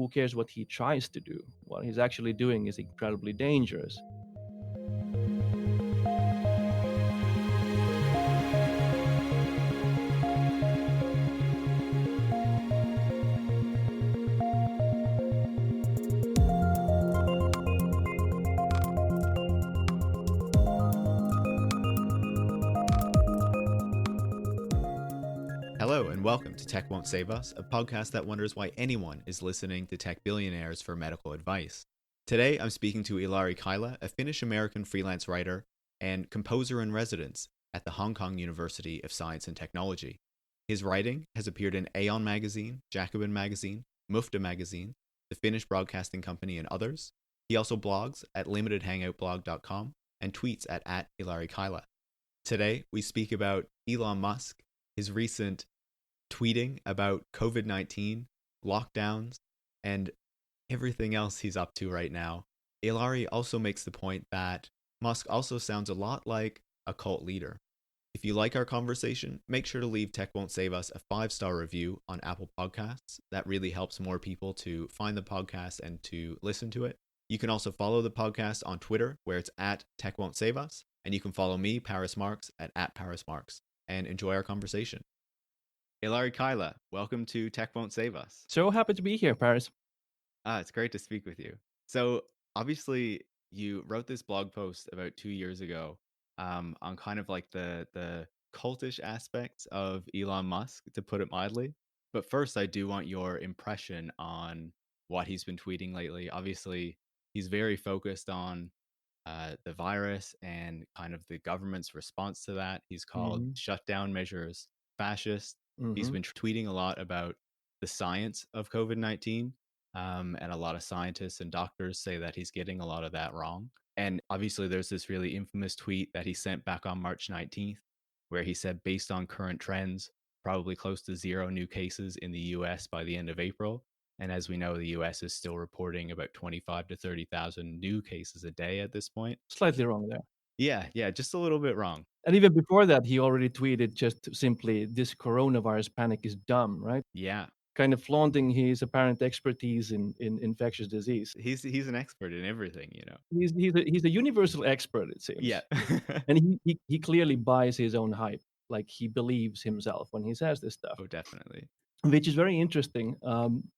who cares what he tries to do? What he's actually doing is incredibly dangerous. Hello and welcome to Tech Won't Save Us, a podcast that wonders why anyone is listening to tech billionaires for medical advice. Today I'm speaking to Ilari Kaila, a Finnish-American freelance writer and composer in residence at the Hong Kong University of Science and Technology. His writing has appeared in Aeon magazine, Jacobin magazine, Mufta magazine, the Finnish Broadcasting Company, and others. He also blogs at limitedhangoutblog.com and tweets at Ilari Kaila. Today we speak about Elon Musk, his recent tweeting about COVID-19, lockdowns, and everything else he's up to right now. Ilari also makes the point that Musk also sounds a lot like a cult leader. If you like our conversation, make sure to leave Tech Won't Save Us a 5-star review on Apple Podcasts. That really helps more people to find the podcast and to listen to it. You can also follow the podcast on Twitter, where it's at Tech Won't Save Us, and you can follow me, Paris Marx, at Paris Marx, and enjoy our conversation. Ilari Kaila, welcome to Tech Won't Save Us. So happy to be here, Paris. It's great to speak with you. So obviously you wrote this blog post about 2 years ago on kind of like the cultish aspects of Elon Musk, to put it mildly. But first, I do want your impression on what he's been tweeting lately. Obviously, he's very focused on the virus and kind of the government's response to that. He's called shutdown measures fascist. He's been tweeting a lot about the science of COVID-19, and a lot of scientists and doctors say that he's getting a lot of that wrong. And obviously, there's this really infamous tweet that he sent back on March 19th, where he said, based on current trends, probably close to 0 new cases in the US by the end of April. And as we know, the US is still reporting about 25 to 30,000 new cases a day at this point. Slightly wrong there. Yeah, just a little bit wrong. And even before that, he already tweeted just simply, this coronavirus panic is dumb, right? Yeah. Kind of flaunting his apparent expertise in infectious disease. He's an expert in everything, you know. He's a universal expert, it seems. Yeah. And he clearly buys his own hype. Like, he believes himself when he says this stuff. Oh, definitely. Which is very interesting,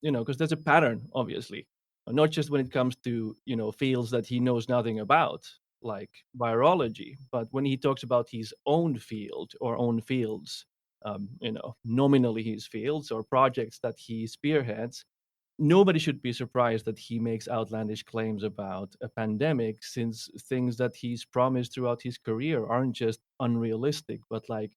because there's a pattern, obviously. Not just when it comes to, fields that he knows nothing about, like virology, but when he talks about his own field or own fields, nominally his fields or projects that he spearheads, nobody should be surprised that he makes outlandish claims about a pandemic, since things that he's promised throughout his career aren't just unrealistic, but, like,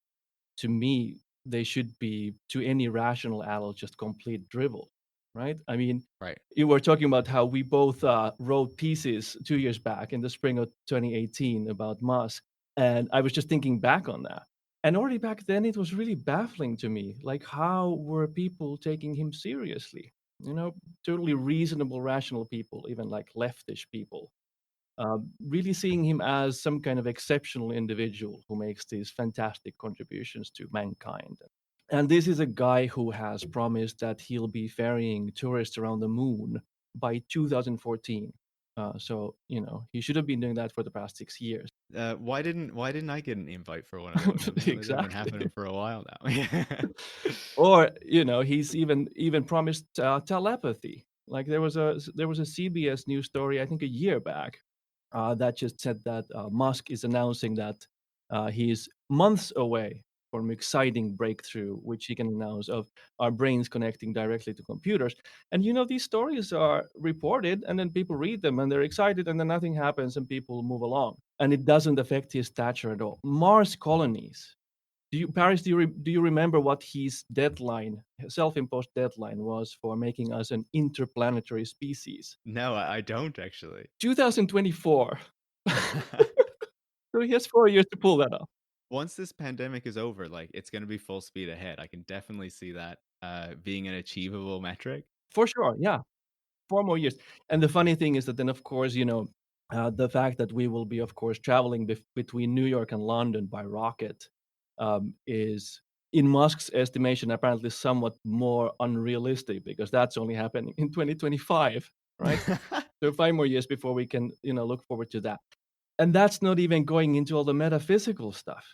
to me, they should be, to any rational adult, just complete drivel, right? I mean, Right. You were talking about how we both wrote pieces 2 years back in the spring of 2018 about Musk, and I was just thinking back on that. And already back then, it was really baffling to me. Like, how were people taking him seriously? Totally reasonable, rational people, even like leftish people, really seeing him as some kind of exceptional individual who makes these fantastic contributions to mankind. And this is a guy who has promised that he'll be ferrying tourists around the moon by 2014. So, he should have been doing that for the past 6 years. Why didn't I get an invite for one of those? They've been Exactly. happening for a while now. Or, he's even promised telepathy. Like, there was a CBS news story, I think a year back, that just said that Musk is announcing that he's months away from exciting breakthrough, which he can announce, of our brains connecting directly to computers. And these stories are reported, and then people read them, and they're excited, and then nothing happens, and people move along. And it doesn't affect his stature at all. Mars colonies. Paris, do you remember what his deadline, self-imposed deadline, was for making us an interplanetary species? No, I don't actually. 2024. So he has 4 years to pull that off. Once this pandemic is over, like, it's going to be full speed ahead. I can definitely see that being an achievable metric. For sure, yeah. 4 more years. And the funny thing is that then, of course, the fact that we will be, of course, traveling between New York and London by rocket is in Musk's estimation, apparently somewhat more unrealistic because that's only happening in 2025, right? So 5 more years before we can, look forward to that. And that's not even going into all the metaphysical stuff.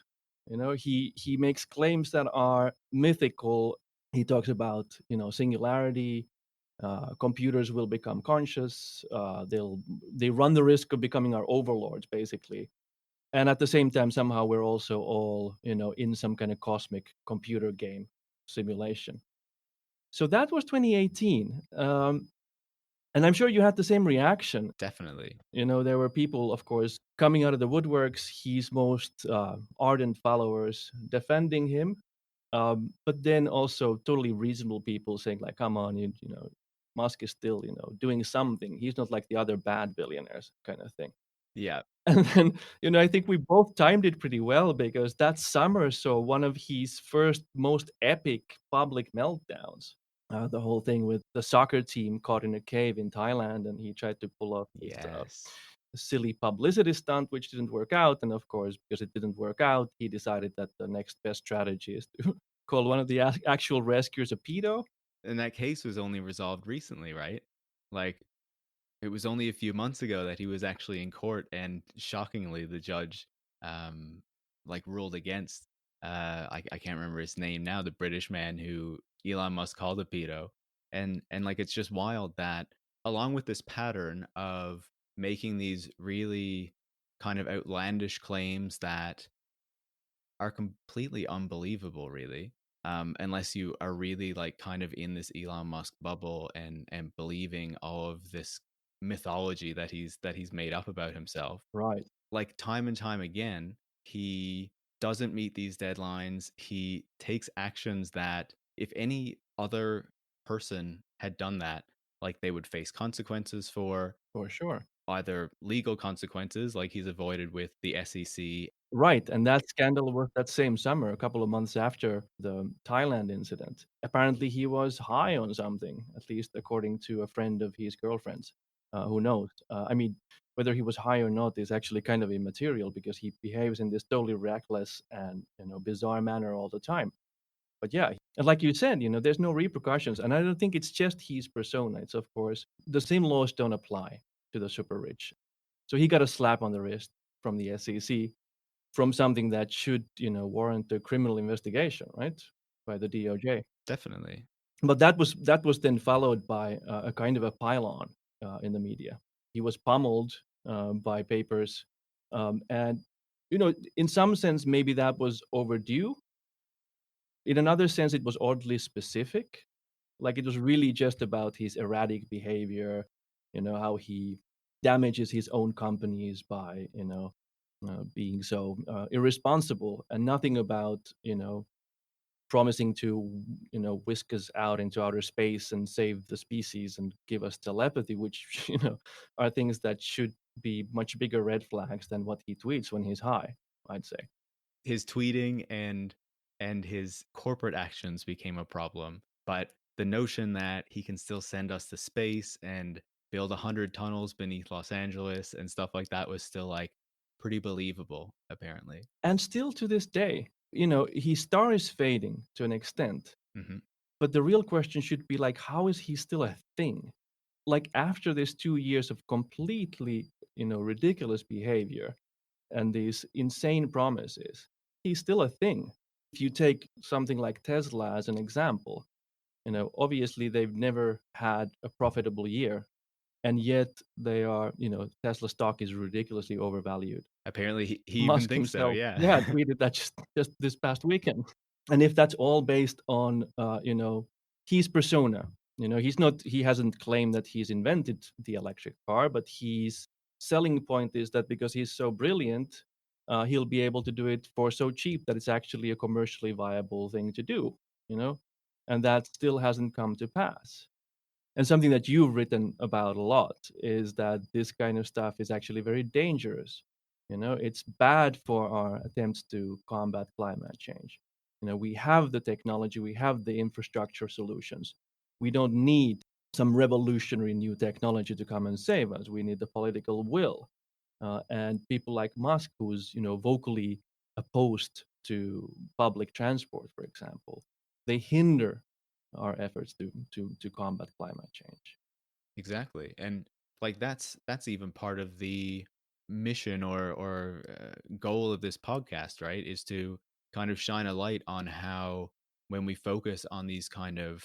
He makes claims that are mythical. He talks about, singularity. Computers will become conscious. They run the risk of becoming our overlords, basically. And at the same time, somehow we're also all, in some kind of cosmic computer game simulation. So that was 2018. And I'm sure you had the same reaction. Definitely. There were people, of course, coming out of the woodworks, his most ardent followers defending him. But then also totally reasonable people saying, like, come on, Musk is still, doing something. He's not like the other bad billionaires kind of thing. Yeah. And then, I think we both timed it pretty well because that summer saw one of his first most epic public meltdowns. The whole thing with the soccer team caught in a cave in Thailand, and he tried to pull off this Yes. silly publicity stunt, which didn't work out. And of course, because it didn't work out, he decided that the next best strategy is to call one of the actual rescuers a pedo. And that case was only resolved recently, right? Like, it was only a few months ago that he was actually in court, and shockingly, the judge, um, ruled against. I can't remember his name now. The British man who Elon Musk called a pedo, and it's just wild that along with this pattern of making these really kind of outlandish claims that are completely unbelievable, really. Unless you are really kind of in this Elon Musk bubble and believing all of this mythology that he's made up about himself. Right. Like time and time again, he doesn't meet these deadlines. He takes actions that if any other person had done that, they would face consequences for, For sure. either legal consequences like he's avoided with the SEC. Right, and that scandal was that same summer, a couple of months after the Thailand incident. Apparently, he was high on something, at least according to a friend of his girlfriend's. Who knows? I mean, whether he was high or not is actually kind of immaterial because he behaves in this totally reckless and bizarre manner all the time. But yeah, and like you said, there's no repercussions, and I don't think it's just his persona. It's of course the same laws don't apply to the super rich. So he got a slap on the wrist from the SEC from something that should, warrant a criminal investigation, right, by the DOJ. Definitely. But that was then followed by a kind of a pylon in the media. He was pummeled by papers, and in some sense, maybe that was overdue. In another sense, it was oddly specific. Like it was really just about his erratic behavior, how he damages his own companies by, being so irresponsible, and nothing about, promising to, whisk us out into outer space and save the species and give us telepathy, which, are things that should be much bigger red flags than what he tweets when he's high, I'd say. His tweeting and his corporate actions became a problem, but the notion that he can still send us to space and build 100 tunnels beneath Los Angeles and stuff like that was still pretty believable, apparently. And still to this day, his star is fading to an extent. Hmm. But the real question should be like, how is he still a thing? Like after these 2 years of completely, ridiculous behavior and these insane promises, he's still a thing. If you take something like Tesla as an example, obviously they've never had a profitable year, and yet they are, Tesla stock is ridiculously overvalued. Apparently, he even Musk thinks so, himself, yeah. yeah, tweeted that just this past weekend. And if that's all based on, his persona, he hasn't claimed that he's invented the electric car, but his selling point is that because he's so brilliant, he'll be able to do it for so cheap that it's actually a commercially viable thing to do, you know, and that still hasn't come to pass. And something that you've written about a lot is that this kind of stuff is actually very dangerous. It's bad for our attempts to combat climate change. We have the technology, we have the infrastructure solutions. We don't need some revolutionary new technology to come and save us. We need the political will. And people like Musk, who's vocally opposed to public transport, for example. They hinder our efforts to combat climate change. Exactly. And like that's even part of the mission or goal of this podcast, right? Is to kind of shine a light on how when we focus on these kind of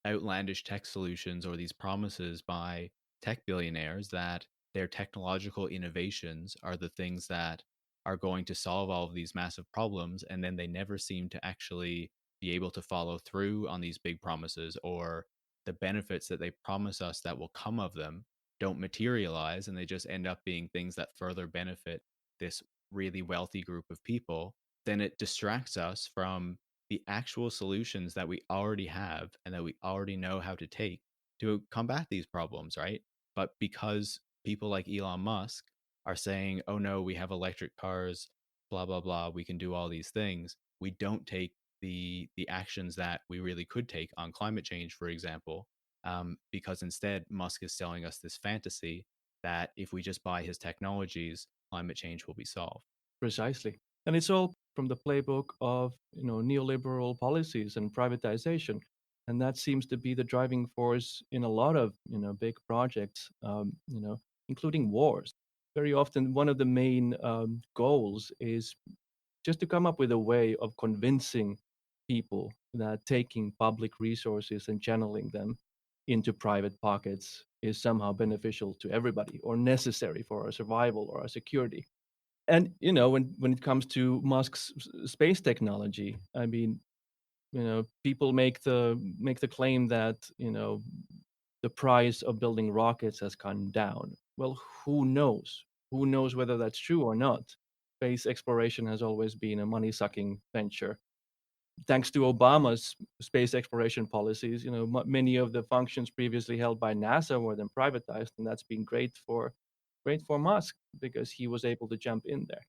outlandish tech solutions or these promises by tech billionaires that their technological innovations are the things that are going to solve all of these massive problems, and then they never seem to actually be able to follow through on these big promises, or the benefits that they promise us that will come of them don't materialize, and they just end up being things that further benefit this really wealthy group of people. Then it distracts us from the actual solutions that we already have and that we already know how to take to combat these problems, right? But because people like Elon Musk are saying, oh no, we have electric cars, blah, blah, blah, we can do all these things, we don't take the actions that we really could take on climate change, for example, because instead Musk is selling us this fantasy that if we just buy his technologies, climate change will be solved. Precisely. And it's all from the playbook of neoliberal policies and privatization. And that seems to be the driving force in a lot of big projects, including wars. Very often, one of the main goals is just to come up with a way of convincing people that taking public resources and channeling them into private pockets is somehow beneficial to everybody or necessary for our survival or our security. And when it comes to Musk's space technology, I mean, people make the claim that the price of building rockets has gone down. Well, who knows? Who knows whether that's true or not? Space exploration has always been a money-sucking venture. Thanks to Obama's space exploration policies, many of the functions previously held by NASA were then privatized, and that's been great for Musk because he was able to jump in there.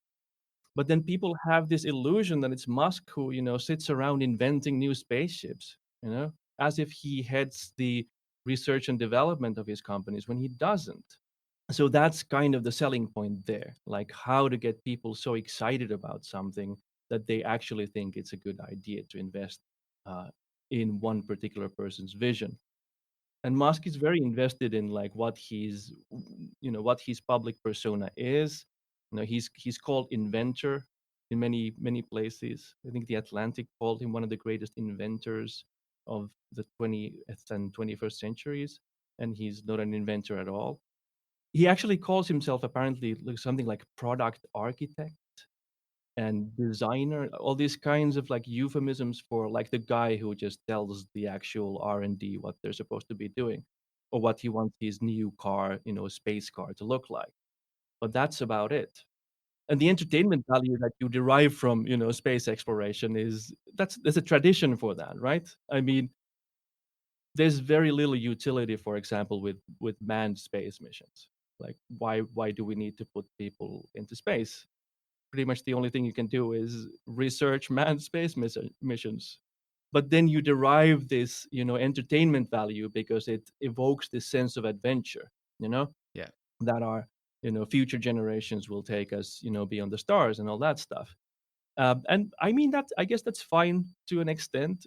But then people have this illusion that it's Musk who, sits around inventing new spaceships, as if he heads the research and development of his companies when he doesn't. So that's kind of the selling point there, like how to get people so excited about something that they actually think it's a good idea to invest uh, in one particular person's vision. And Musk is very invested in like what his public persona is. He's called inventor in many places. I think the Atlantic called him one of the greatest inventors of the 20th and 21st centuries, and he's not an inventor at all. He actually calls himself apparently like something like product architect and designer, all these kinds of like euphemisms for like the guy who just tells the actual R&D what they're supposed to be doing or what he wants his new car, space car to look like. But that's about it. And the entertainment value that you derive from, space exploration is there's a tradition for that, right? I mean, there's very little utility, for example, with manned space missions. Like why do we need to put people into space? Pretty much the only thing you can do is research manned space missions. But then you derive this, entertainment value because it evokes this sense of adventure, Yeah. that our, future generations will take us, beyond the stars and all that stuff. And I mean that I guess that's fine to an extent,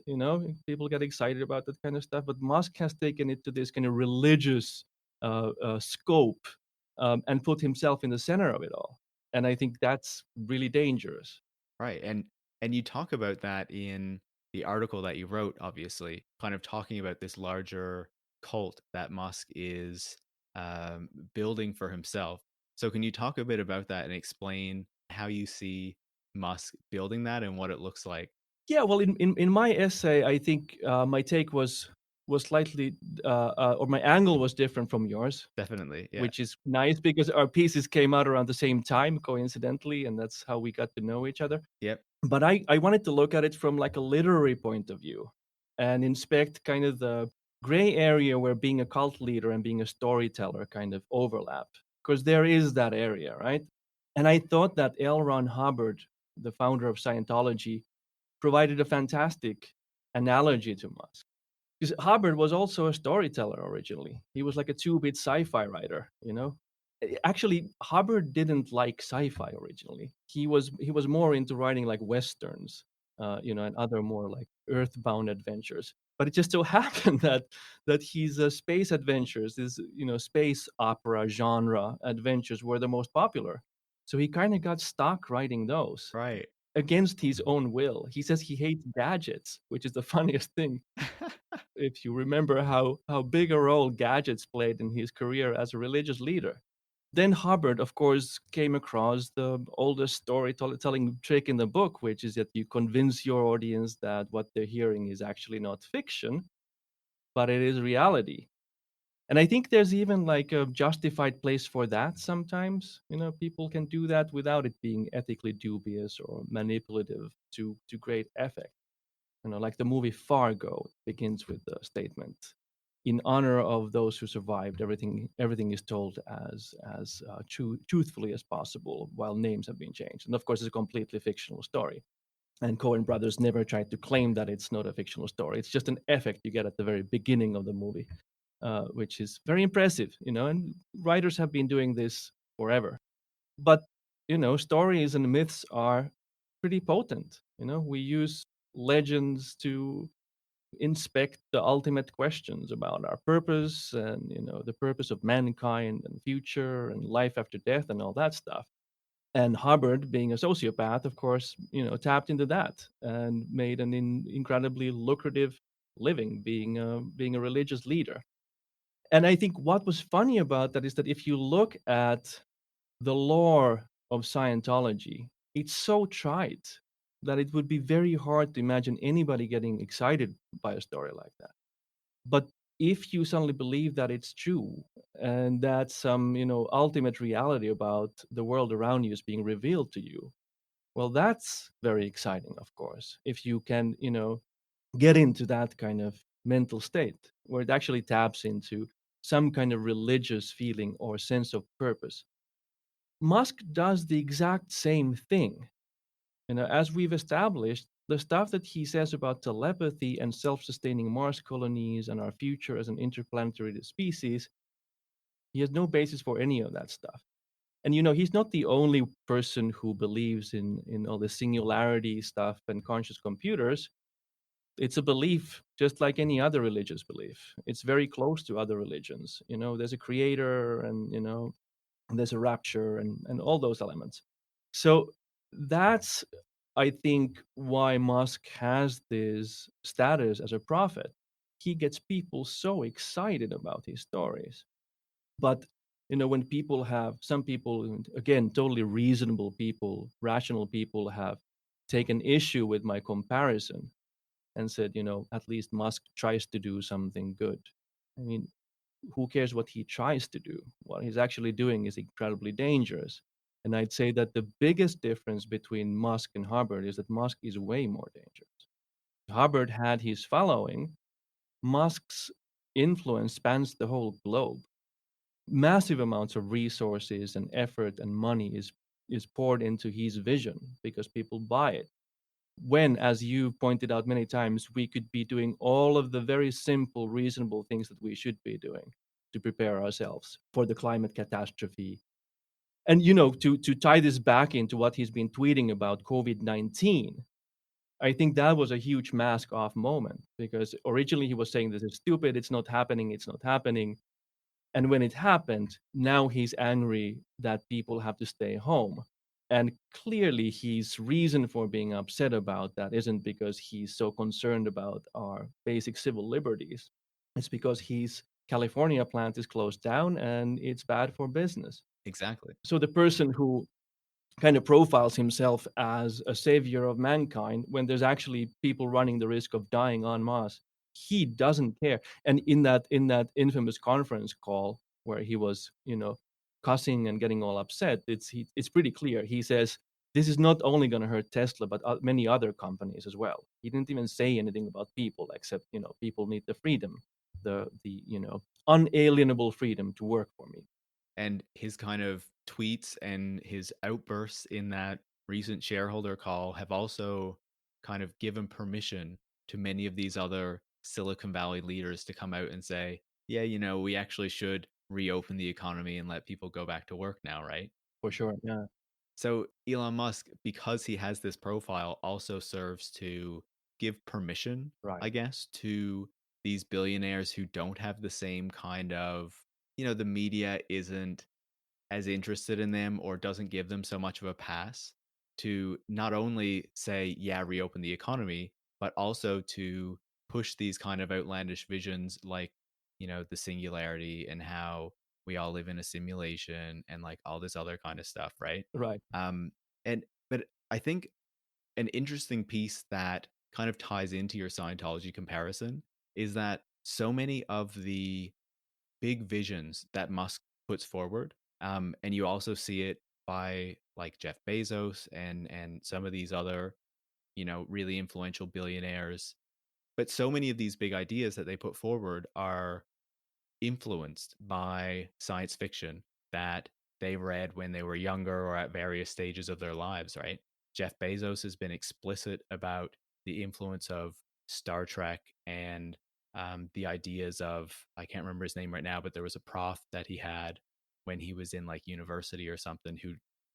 people get excited about that kind of stuff. But Musk has taken it to this kind of religious scope, and put himself in the center of it all. And I think that's really dangerous. Right. And you talk about that in the article that you wrote, obviously, kind of talking about this larger cult that Musk is building for himself. So can you talk a bit about that and explain how you see Musk building that and what it looks like? Yeah, well, in my essay, I think my take was slightly, or my angle was different from yours, Definitely. Yeah. which is nice because our pieces came out around the same time, coincidentally, and that's how we got to know each other. Yep. But I wanted to look at it from like a literary point of view and inspect kind of the gray area where being a cult leader and being a storyteller kind of overlap, because there is that area, right? And I thought that L. Ron Hubbard, the founder of Scientology, provided a fantastic analogy to Musk. Because Hubbard was also a storyteller originally. He was like a two-bit sci-fi writer, Actually, Hubbard didn't like sci-fi originally. He was more into writing like westerns, and other more like earthbound adventures. But it just so happened that his space adventures, his space opera genre adventures, were the most popular. So he kind of got stuck writing those Right. against his own will. He says he hates gadgets, which is the funniest thing. If you remember how big a role gadgets played in his career as a religious leader. Then Hubbard, of course, came across the oldest storytelling trick in the book, which is that you convince your audience that what they're hearing is actually not fiction, but it is reality. And I think there's even like a justified place for that sometimes. People can do that without it being ethically dubious or manipulative to great effect. Like the movie Fargo begins with the statement, "In honor of those who survived, everything is told as truthfully as possible, while names have been changed." And of course, it's a completely fictional story. And Coen brothers never tried to claim that it's not a fictional story. It's just an effect you get at the very beginning of the movie, which is very impressive. And writers have been doing this forever. But stories and myths are pretty potent. We use legends to inspect the ultimate questions about our purpose and the purpose of mankind and future and life after death and all that stuff. And Hubbard, being a sociopath, of course, tapped into that and made an incredibly lucrative living being a religious leader. And I think what was funny about that is that if you look at the lore of Scientology, it's so trite that it would be very hard to imagine anybody getting excited by a story like that. But if you suddenly believe that it's true and that some, ultimate reality about the world around you is being revealed to you, well, that's very exciting, of course. If you can, get into that kind of mental state where it actually taps into some kind of religious feeling or sense of purpose. Musk does the exact same thing. As we've established, the stuff that he says about telepathy and self-sustaining Mars colonies and our future as an interplanetary species, he has no basis for any of that stuff. And he's not the only person who believes in all the singularity stuff and conscious computers. It's a belief just like any other religious belief. It's very close to other religions. There's a creator, and there's a rapture, and all those elements. So that's, I think, why Musk has this status as a prophet. He gets people so excited about his stories. But when some people, again, totally reasonable people, rational people, have taken issue with my comparison and said, at least Musk tries to do something good. I mean, who cares what he tries to do? What he's actually doing is incredibly dangerous. And I'd say that the biggest difference between Musk and Hubbard is that Musk is way more dangerous. Hubbard had his following. Musk's influence spans the whole globe. Massive amounts of resources and effort and money is poured into his vision because people buy it. When, as you pointed out many times, we could be doing all of the very simple, reasonable things that we should be doing to prepare ourselves for the climate catastrophe. And to tie this back into what he's been tweeting about COVID-19, I think that was a huge mask off moment, because originally he was saying this is stupid, it's not happening, it's not happening. And when it happened, now he's angry that people have to stay home. And clearly, his reason for being upset about that isn't because he's so concerned about our basic civil liberties. It's because his California plant is closed down and it's bad for business. Exactly. So the person who kind of profiles himself as a savior of mankind when there's actually people running the risk of dying en masse, he doesn't care. And in that infamous conference call where he was cussing and getting all upset, it's pretty clear. He says this is not only going to hurt Tesla but many other companies as well. He didn't even say anything about people, except people need the freedom, the unalienable freedom to work for me. And his kind of tweets and his outbursts in that recent shareholder call have also kind of given permission to many of these other Silicon Valley leaders to come out and say, yeah, we actually should reopen the economy and let people go back to work now, right? For sure. Yeah. So Elon Musk, because he has this profile, also serves to give permission, Right. I guess, to these billionaires who don't have the same kind of, the media isn't as interested in them or doesn't give them so much of a pass to not only say, yeah, reopen the economy, but also to push these kind of outlandish visions like, the singularity and how we all live in a simulation and like all this other kind of stuff, right? Right. Um, but I think an interesting piece that kind of ties into your Scientology comparison is that so many of the big visions that Musk puts forward. And you also see it by like Jeff Bezos and some of these other, really influential billionaires. But so many of these big ideas that they put forward are influenced by science fiction that they read when they were younger or at various stages of their lives, right? Jeff Bezos has been explicit about the influence of Star Trek and the ideas of, I can't remember his name right now, but there was a prof that he had when he was in like university or something who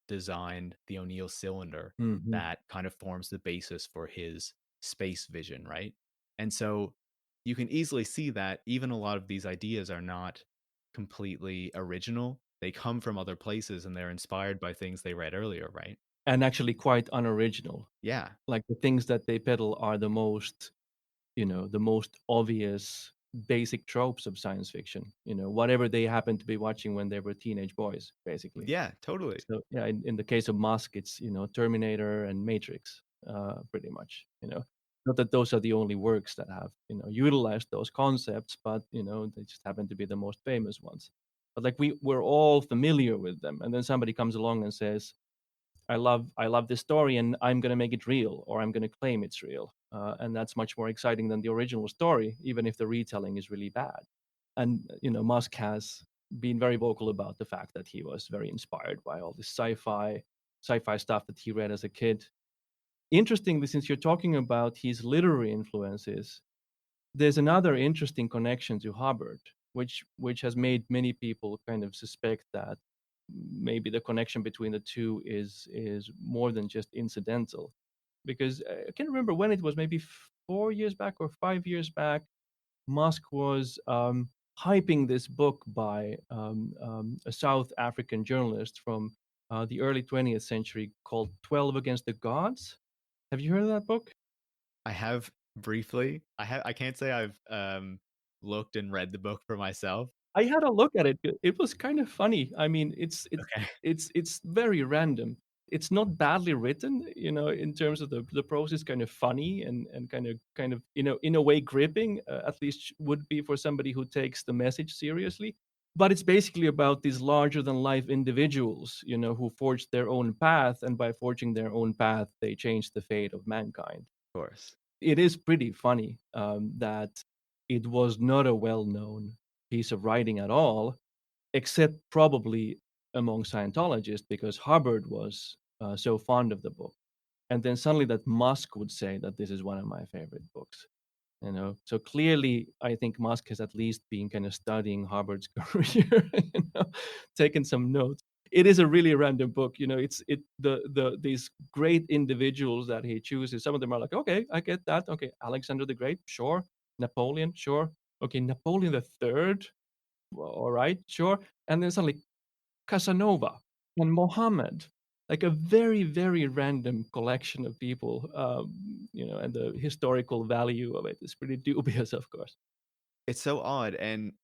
designed the O'Neill cylinder Hmm. that kind of forms the basis for his space vision, right? And so you can easily see that even a lot of these ideas are not completely original. They come from other places and they're inspired by things they read earlier, right? And actually quite unoriginal. Yeah, Like the things that they peddle are the most obvious basic tropes of science fiction. Whatever they happen to be watching when they were teenage boys, basically. yeah, totally. So yeah, in the case of Musk, it's Terminator and Matrix, pretty much. Not that those are the only works that have utilized those concepts, but they just happen to be the most famous ones. But like we're all familiar with them, and then somebody comes along and says, I love this story, and I'm going to make it real, or I'm going to claim it's real, and that's much more exciting than the original story, even if the retelling is really bad. And Musk has been very vocal about the fact that he was very inspired by all this sci-fi stuff that he read as a kid. Interestingly, since you're talking about his literary influences, there's another interesting connection to Hubbard, which has made many people kind of suspect that maybe the connection between the two is more than just incidental. Because I can't remember when it was, maybe 4 years back or 5 years back, Musk was hyping this book by a South African journalist from the early 20th century called 12 Against the Gods. Have you heard of that book? I have briefly. I can't say I've looked and read the book for myself. I had a look at it. It was kind of funny. I mean, it's Okay. it's it's very random. It's not badly written, in terms of the prose is kind of funny and kind of in a way gripping, at least would be for somebody who takes the message seriously. But it's basically about these larger than life individuals, who forged their own path, and by forging their own path, they changed the fate of mankind. Of course. It is pretty funny that it was not a well-known piece of writing at all, except probably among Scientologists, because Hubbard was so fond of the book. And then suddenly that Musk would say that this is one of my favorite books. So clearly, I think Musk has at least been kind of studying Hubbard's career, taking some notes. It is a really random book. It's these great individuals that he chooses. Some of them are like, okay, I get that. Okay, Alexander the Great, sure. Napoleon, sure. Okay, Napoleon the Third, all right, sure. And then suddenly Casanova and Mohammed, like a very, very random collection of people, and the historical value of it is pretty dubious, of course. It's so odd, and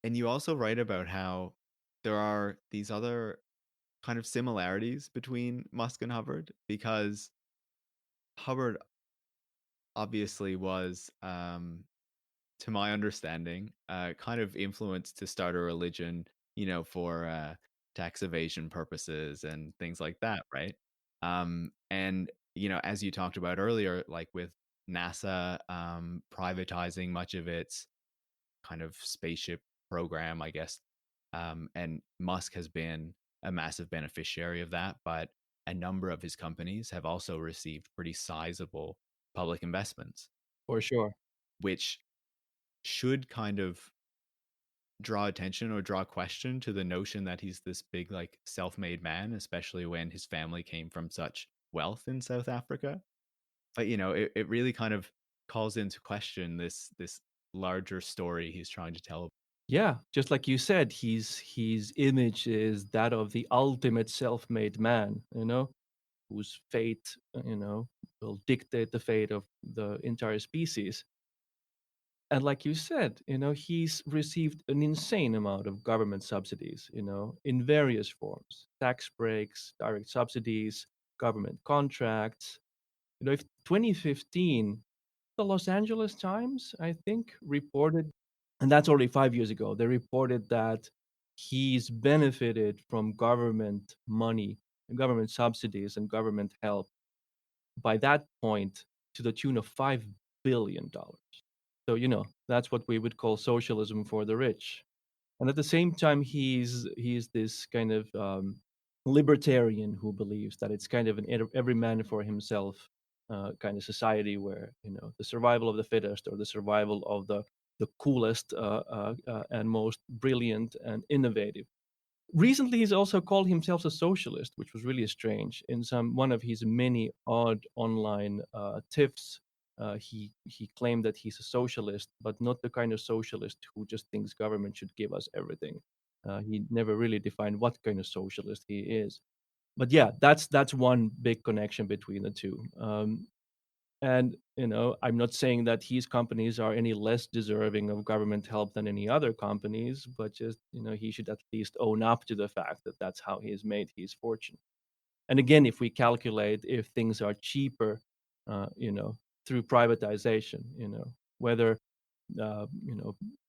you also write about how there are these other kind of similarities between Musk and Hubbard because Hubbard obviously was, to my understanding, kind of influenced to start a religion, for tax evasion purposes and things like that, right? And as you talked about earlier, like with NASA privatizing much of its kind of spaceship program, I guess, and Musk has been a massive beneficiary of that, but a number of his companies have also received pretty sizable public investments, For sure. which should kind of draw attention or draw question to the notion that he's this big, like, self-made man, especially when his family came from such wealth in South Africa. But, it really kind of calls into question this larger story he's trying to tell. Yeah, just like you said, his image is that of the ultimate self-made man, whose fate, will dictate the fate of the entire species. And like you said, he's received an insane amount of government subsidies, in various forms: tax breaks, direct subsidies, government contracts. If 2015, the Los Angeles Times, I think, reported, and that's already 5 years ago, they reported that he's benefited from government money, and government subsidies, and government help by that point to the tune of $5 billion. So, that's what we would call socialism for the rich. And at the same time, he's this kind of libertarian who believes that it's kind of an every man for himself kind of society where the survival of the fittest, or the survival of the coolest and most brilliant and innovative. Recently, he's also called himself a socialist, which was really strange. In some one of his many odd online tiffs, he claimed that he's a socialist, but not the kind of socialist who just thinks government should give us everything. He never really defined what kind of socialist he is. But yeah, that's one big connection between the two. And I'm not saying that his companies are any less deserving of government help than any other companies, but just he should at least own up to the fact that that's how he has made his fortune. And again, if we calculate if things are cheaper, uh, you know, through privatization, whether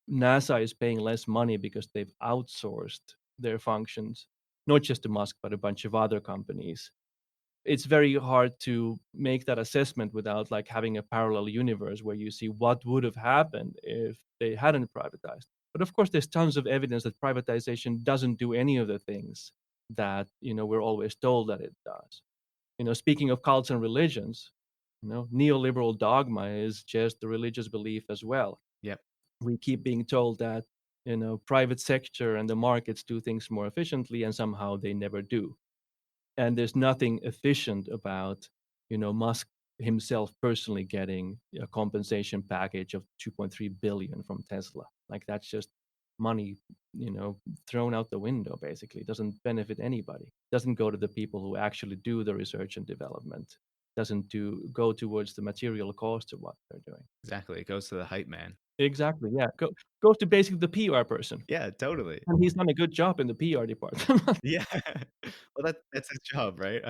NASA is paying less money because they've outsourced their functions, not just to Musk, but a bunch of other companies. It's very hard to make that assessment without like having a parallel universe where you see what would have happened if they hadn't privatized. But of course, there's tons of evidence that privatization doesn't do any of the things that we're always told that it does. Speaking of cults and religions, neoliberal dogma is just the religious belief as well. Yep. We keep being told that private sector and the markets do things more efficiently, and somehow they never do. And there's nothing efficient about Musk himself personally getting a compensation package of 2.3 billion from Tesla. Like that's just money thrown out the window. Basically, it doesn't benefit anybody. It doesn't go to the people who actually do the research and development. Doesn't do go towards the material cost of what they're doing. Exactly. It goes to the hype man. Exactly, yeah. Goes to basically the PR person, Yeah, totally. and he's done a good job in the PR department. Yeah. Well, that's his job, right?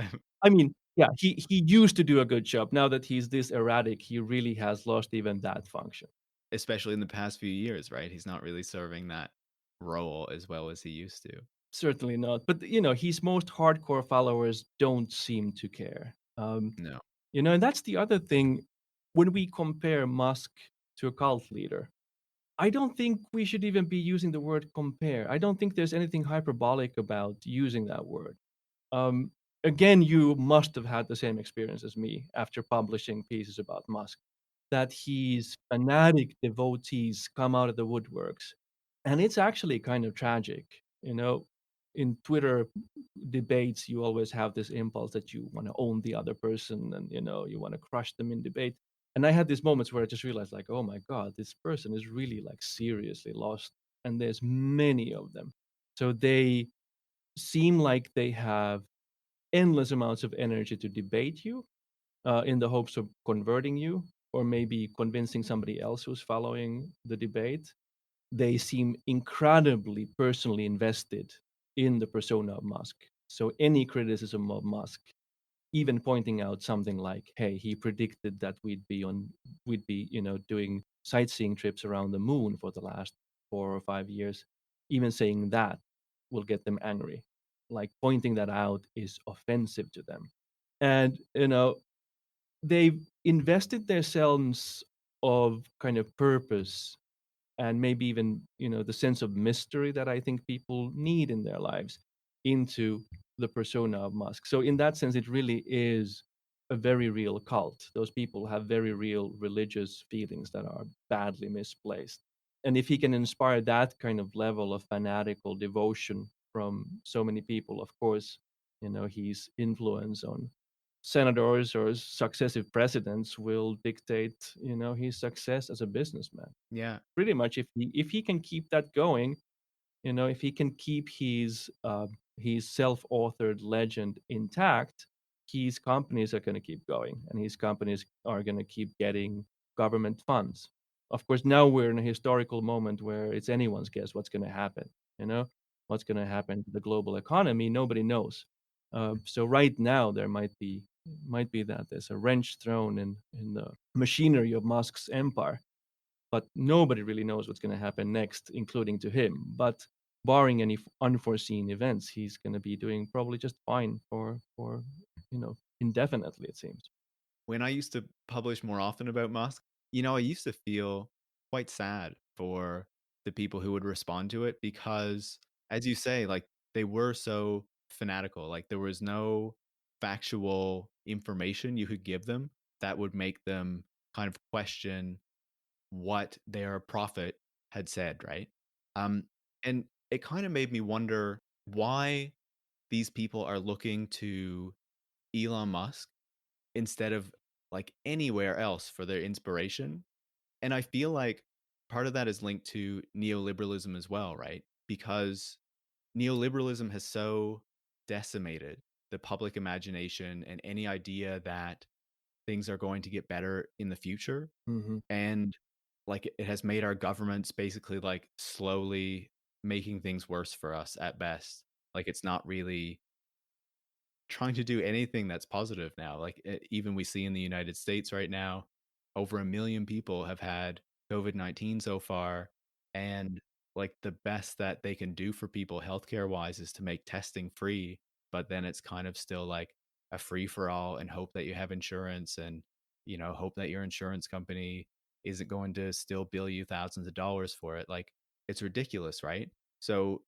I mean, yeah, he used to do a good job. Now that he's this erratic, he really has lost even that function. Especially in the past few years, right? He's not really serving that role as well as he used to. Certainly not. But his most hardcore followers don't seem to care. No. And that's the other thing. When we compare Musk to a cult leader, I don't think we should even be using the word compare. I don't think there's anything hyperbolic about using that word. Um, Again, you must have had the same experience as me after publishing pieces about Musk, that his fanatic devotees come out of the woodworks. And it's actually kind of tragic. In Twitter debates, you always have this impulse that you want to own the other person, and you want to crush them in debate. And I had these moments where I just realized, like, oh my God, this person is really like seriously lost. And there's many of them. So they seem like they have endless amounts of energy to debate you in the hopes of converting you, or maybe convincing somebody else who's following the debate. They seem incredibly personally invested in the persona of Musk. So any criticism of Musk, even pointing out something like, "Hey, he predicted that we'd be, doing sightseeing trips around the moon for the last 4 or 5 years," even saying that will get them angry. Like pointing that out is offensive to them. And they've invested their sense of kind of purpose, and maybe even the sense of mystery that I think people need in their lives, into the persona of Musk. So in that sense, it really is a very real cult. Those people have very real religious feelings that are badly misplaced. And if he can inspire that kind of level of fanatical devotion from so many people, of course, his influence on senators or successive presidents will dictate, his success as a businessman. Yeah. Pretty much, if he can keep that going, if he can keep his self-authored legend intact, his companies are going to keep going, and his companies are going to keep getting government funds. Of course, now we're in a historical moment where it's anyone's guess what's going to happen. You know, what's going to happen to the global economy? Nobody knows. So right now, there might be that there's a wrench thrown in the machinery of Musk's empire, but nobody really knows what's going to happen next, including to him. But barring any unforeseen events, he's going to be doing probably just fine for indefinitely, it seems. When I used to publish more often about Musk, I used to feel quite sad for the people who would respond to it because, as you say, like they were so fanatical. Like there was no factual information you could give them that would make them kind of question what their prophet had said, right? Um, and it kind of made me wonder why these people are looking to Elon Musk instead of like anywhere else for their inspiration. And I feel like part of that is linked to neoliberalism as well, right? Because neoliberalism has so decimated the public imagination and any idea that things are going to get better in the future. Hmm. And like it has made our governments basically like slowly making things worse for us at best. Like it's not really trying to do anything that's positive now. Like even we see in the United States right now, over 1 million people have had COVID-19 so far, and like the best that they can do for people healthcare wise is to make testing free, but then it's kind of still like a free for all and hope that you have insurance and hope that your insurance company isn't going to still bill you thousands of dollars for it. Like it's ridiculous, right? So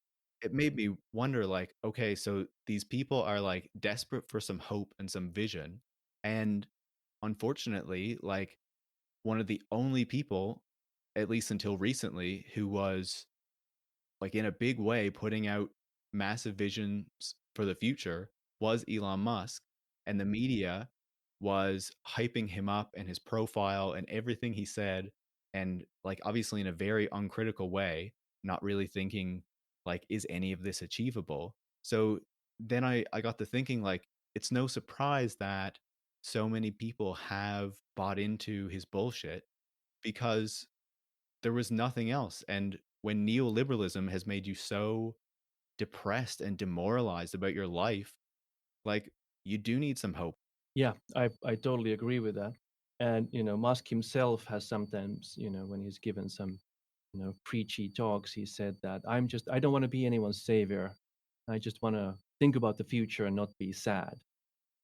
it made me wonder like, okay, so these people are like desperate for some hope and some vision. And unfortunately, like one of the only people, at least until recently, who was like in a big way putting out massive visions for the future was Elon Musk, and the media was hyping him up and his profile and everything he said, and like obviously in a very uncritical way, not really thinking like is any of this achievable. So then I got to thinking like it's no surprise that so many people have bought into his bullshit because there was nothing else. And when neoliberalism has made you so depressed and demoralized about your life, like you do need some hope. Yeah, I totally agree with that. And Musk himself has sometimes, when he's given some, preachy talks, he said that I don't want to be anyone's savior. I just want to think about the future and not be sad.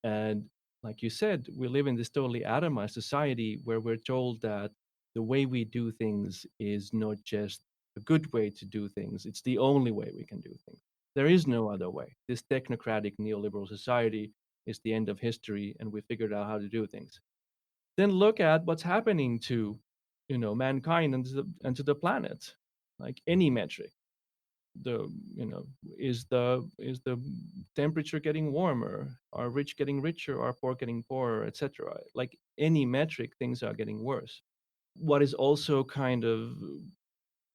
And like you said, we live in this totally atomized society where we're told that the way we do things is not just a good way to do things, it's the only way we can do things. There is no other way. This technocratic neoliberal society is the end of history, and we figured out how to do things. Then look at what's happening to, mankind and to the planet. Like any metric, the is the temperature getting warmer, are rich getting richer, are poor getting poorer, etc. Like any metric, things are getting worse. What is also kind of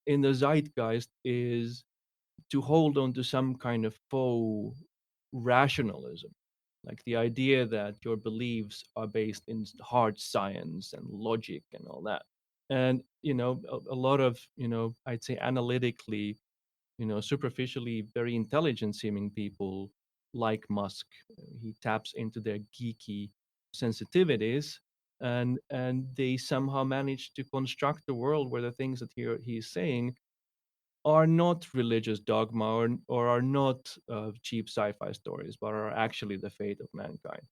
in the zeitgeist is to hold on to some kind of faux rationalism, like the idea that your beliefs are based in hard science and logic and all that. And a lot of, I'd say analytically, superficially very intelligent seeming people like Musk. He taps into their geeky sensitivities, and they somehow manage to construct a world where the things that he's saying are not religious dogma, or are not cheap sci-fi stories, but are actually the fate of mankind.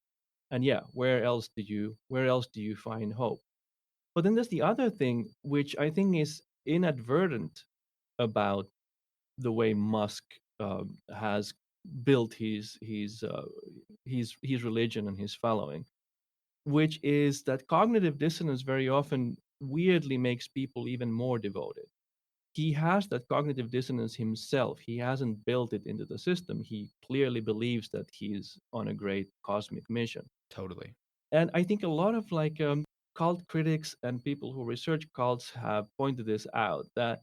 And yeah, where else do you find hope? But then there's the other thing, which I think is inadvertent about the way Musk has built his religion and his following, which is that cognitive dissonance very often weirdly makes people even more devoted. he has that cognitive dissonance himself. He hasn't built it into the system. He clearly believes that he's on a great cosmic mission. Totally. And I think a lot of cult critics and people who research cults have pointed this out, that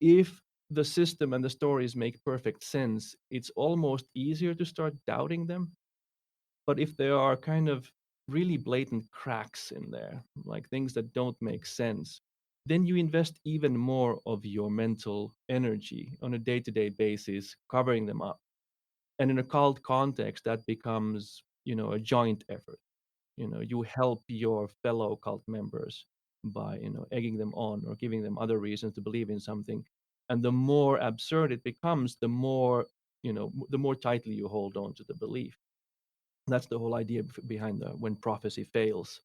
if the system and the stories make perfect sense, it's almost easier to start doubting them. But if there are kind of really blatant cracks in there, like things that don't make sense, then you invest even more of your mental energy on a day to day basis covering them up. And in a cult context, that becomes, a joint effort. You help your fellow cult members by, egging them on or giving them other reasons to believe in something. And the more absurd it becomes, the more tightly you hold on to the belief. That's the whole idea behind the when prophecy fails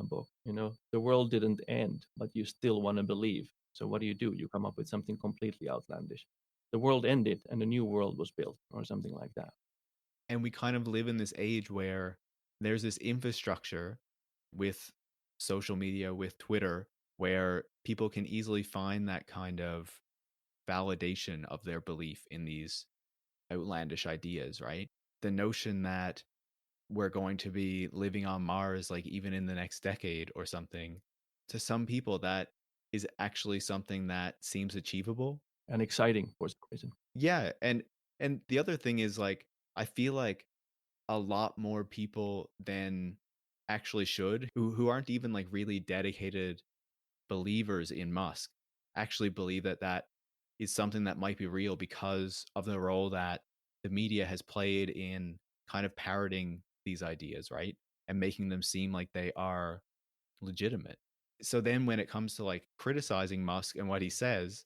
book. The world didn't end, but you still want to believe. So what do? You come up with something completely outlandish. The world ended and a new world was built, or something like that. And we kind of live in this age where there's this infrastructure with social media, with Twitter, where people can easily find that kind of validation of their belief in these outlandish ideas, right? The notion that we're going to be living on Mars, like even in the next decade or something, to some people, that is actually something that seems achievable. And exciting for some reason. Yeah. And the other thing is, like, I feel like a lot more people than actually should, who aren't even like really dedicated believers in Musk, actually believe that that is something that might be real because of the role that the media has played in kind of parroting these ideas, right? And making them seem like they are legitimate. So then when it comes to like criticizing Musk and what he says,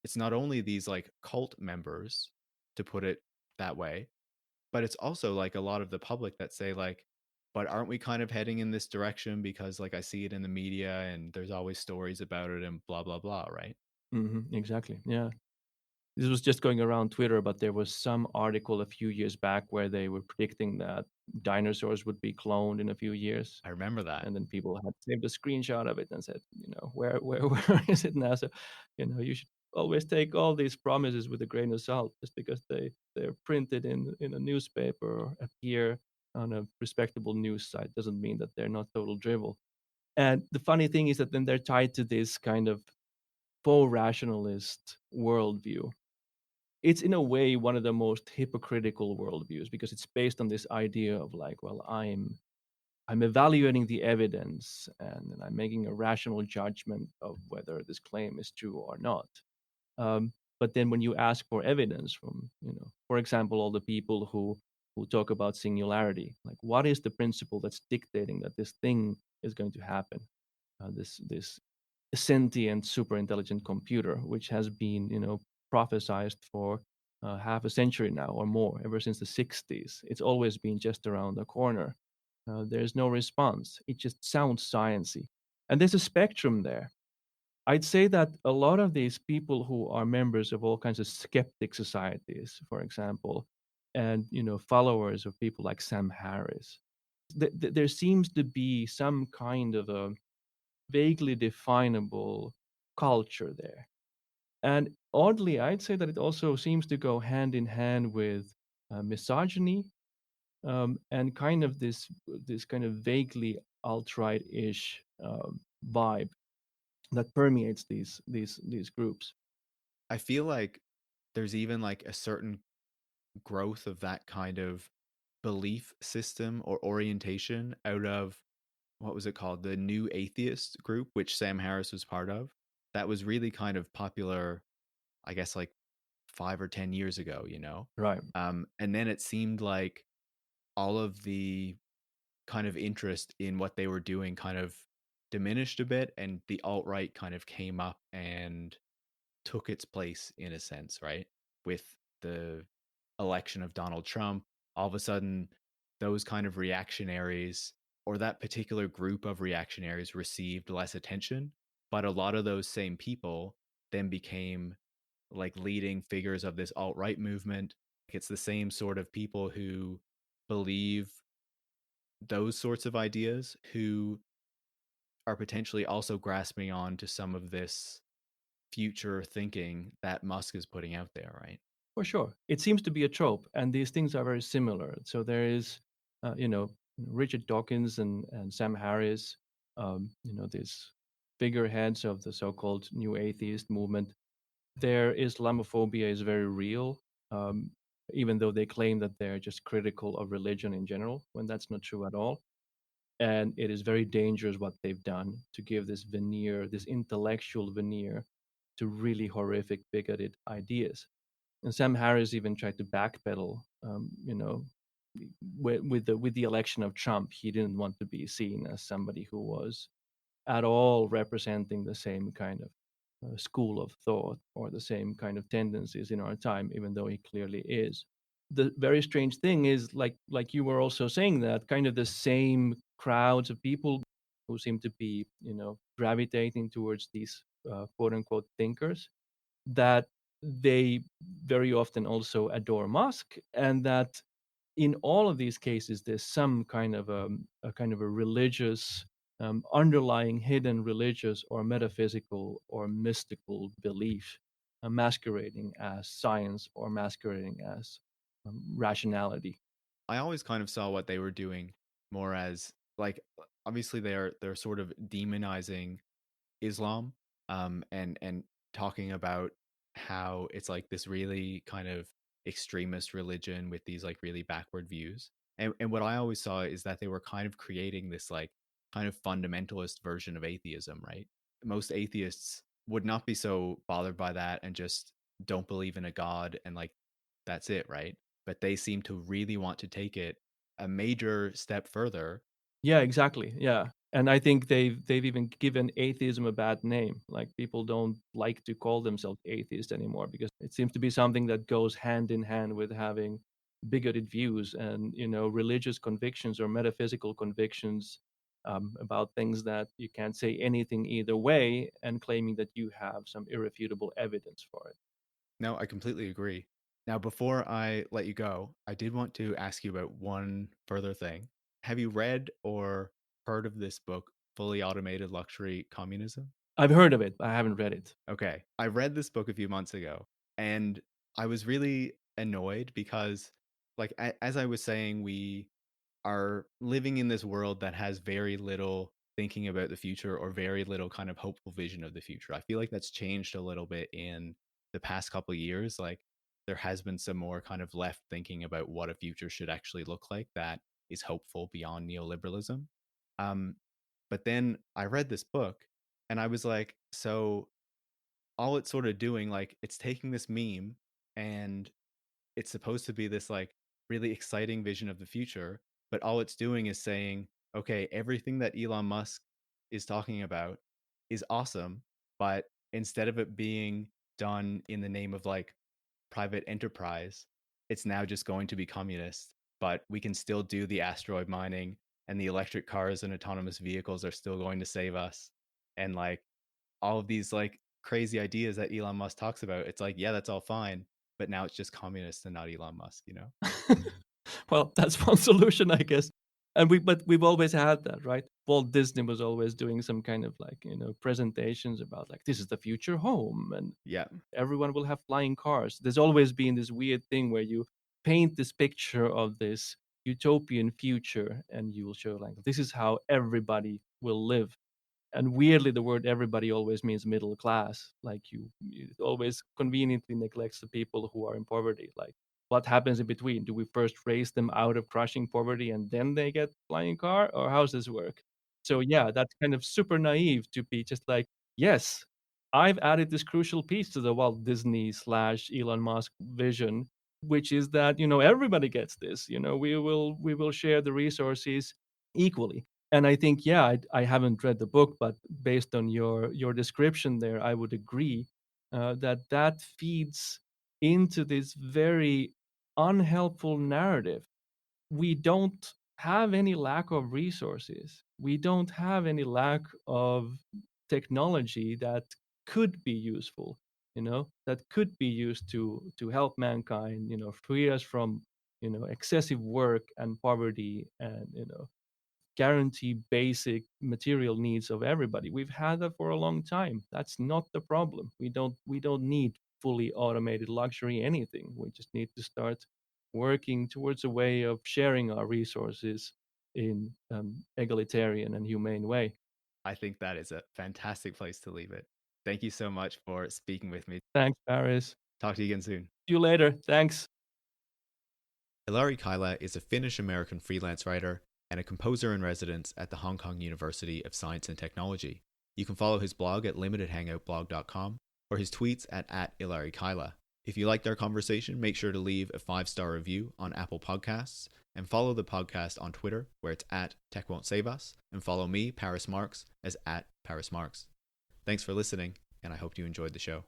it's not only these like cult members, to put it that way, but it's also like a lot of the public that say like, but aren't we kind of heading in this direction because like I see it in the media and there's always stories about it and blah blah blah, right? Exactly. Yeah. This was just going around Twitter, but there was some article a few years back where they were predicting that dinosaurs would be cloned in a few years. I remember that. And then people had saved a screenshot of it and said, where is it now? So, you should always take all these promises with a grain of salt. Just because they're printed in a newspaper or appear on a respectable news site doesn't mean that they're not total drivel. And the funny thing is that then they're tied to this kind of faux rationalist worldview. It's in a way one of the most hypocritical worldviews because it's based on this idea of like, well, I'm evaluating the evidence and then I'm making a rational judgment of whether this claim is true or not. But then when you ask for evidence from, for example, all the people who talk about singularity, like what is the principle that's dictating that this thing is going to happen? This sentient, super intelligent computer, which has been, prophesized for half a century now or more, ever since the 60s. It's always been just around the corner. There's no response. It just sounds sciency. And there's a spectrum there. I'd say that a lot of these people who are members of all kinds of skeptic societies, for example, and followers of people like Sam Harris, there seems to be some kind of a vaguely definable culture there. And oddly, I'd say that it also seems to go hand in hand with misogyny, and kind of this kind of vaguely alt-right-ish vibe that permeates these groups. I feel like there's even like a certain growth of that kind of belief system or orientation out of, what was it called? The New Atheist group, which Sam Harris was part of. That was really kind of popular, I guess, like 5 or 10 years ago, you know? Right. And then it seemed like all of the kind of interest in what they were doing kind of diminished a bit, and the alt right kind of came up and took its place in a sense, right? With the election of Donald Trump, all of a sudden, those kind of reactionaries, or that particular group of reactionaries, received less attention. But a lot of those same people then became like leading figures of this alt right movement. It's the same sort of people who believe those sorts of ideas who are potentially also grasping on to some of this future thinking that Musk is putting out there, right? For sure. It seems to be a trope, and these things are very similar. So there is, Richard Dawkins and Sam Harris, these figureheads of the so-called new atheist movement. Their Islamophobia is very real, um, even though they claim that they're just critical of religion in general, when that's not true at all. And it is very dangerous what they've done to give this veneer, this intellectual veneer, to really horrific, bigoted ideas. And Sam Harris even tried to backpedal, with the election of Trump. He didn't want to be seen as somebody who was at all representing the same kind of school of thought or the same kind of tendencies in our time, even though he clearly is. The very strange thing is, like you were also saying, that kind of the same crowds of people who seem to be, gravitating towards these quote unquote thinkers, that they very often also adore Musk, and that in all of these cases there's some kind of a religious, underlying hidden religious or metaphysical or mystical belief, masquerading as science or masquerading as rationality. I always kind of saw what they were doing more as like obviously they're sort of demonizing Islam, and talking about how it's like this really kind of extremist religion with these like really backward views. And what I always saw is that they were kind of creating this like kind of fundamentalist version of atheism, right? Most atheists would not be so bothered by that and just don't believe in a god and like that's it, right? But they seem to really want to take it a major step further. Yeah, exactly. Yeah. And I think they've even given atheism a bad name. Like, people don't like to call themselves atheist anymore because it seems to be something that goes hand in hand with having bigoted views and, religious convictions or metaphysical convictions, about things that you can't say anything either way, and claiming that you have some irrefutable evidence for it. No, I completely agree. Now, before I let you go, I did want to ask you about one further thing. Have you read or heard of this book, Fully Automated Luxury Communism? I've heard of it, but I haven't read it. Okay. I read this book a few months ago and I was really annoyed because, like, as I was saying, we are living in this world that has very little thinking about the future or very little kind of hopeful vision of the future. I feel like that's changed a little bit in the past couple of years. Like there has been some more kind of left thinking about what a future should actually look like that is hopeful beyond neoliberalism. Um, but then I read this book and I was like, so all it's sort of doing, like, it's taking this meme and it's supposed to be this like really exciting vision of the future, but all it's doing is saying, okay, everything that Elon Musk is talking about is awesome, but instead of it being done in the name of like private enterprise, it's now just going to be communist, but we can still do the asteroid mining and the electric cars and autonomous vehicles are still going to save us. And like all of these like crazy ideas that Elon Musk talks about, it's like, yeah, that's all fine, but now it's just communists and not Elon Musk, you know? Well, that's one solution, I guess. But we've always had that, right? Walt Disney was always doing some kind of, like, presentations about, like, this is the future home, and Yeah. everyone will have flying cars. There's always been this weird thing where you paint this picture of this utopian future, and you will show, like, this is how everybody will live. And weirdly, the word everybody always means middle class. Like, you it always conveniently neglects the people who are in poverty. Like, what happens in between? Do we first raise them out of crushing poverty and then they get flying car, or how's this work? So yeah, that's kind of super naive to be just like, yes, I've added this crucial piece to the Walt Disney slash Elon Musk vision, which is that, everybody gets this. We will share the resources equally. And I think, yeah, I haven't read the book, but based on your description there, I would agree, that feeds into this very unhelpful narrative. We don't have any lack of resources. We don't have any lack of technology that could be useful, that could be used to help mankind, free us from, excessive work and poverty, and, guarantee basic material needs of everybody. We've had that for a long time. That's not the problem. We don't need fully automated luxury anything. We just need to start working towards a way of sharing our resources in egalitarian and humane way. I think that is a fantastic place to leave it. Thank you so much for speaking with me. Thanks, Paris. Talk to you again soon. See you later. Thanks. Ilari Kaila is a Finnish-American freelance writer and a composer in residence at the Hong Kong University of Science and Technology. You can follow his blog at limitedhangoutblog.com or his tweets at Ilari Kaila. If you liked our conversation, make sure to leave a 5-star review on Apple Podcasts and follow the podcast on Twitter, where it's at Tech Won't Save Us, and follow me, Paris Marx, as at Paris Marx. Thanks for listening, and I hope you enjoyed the show.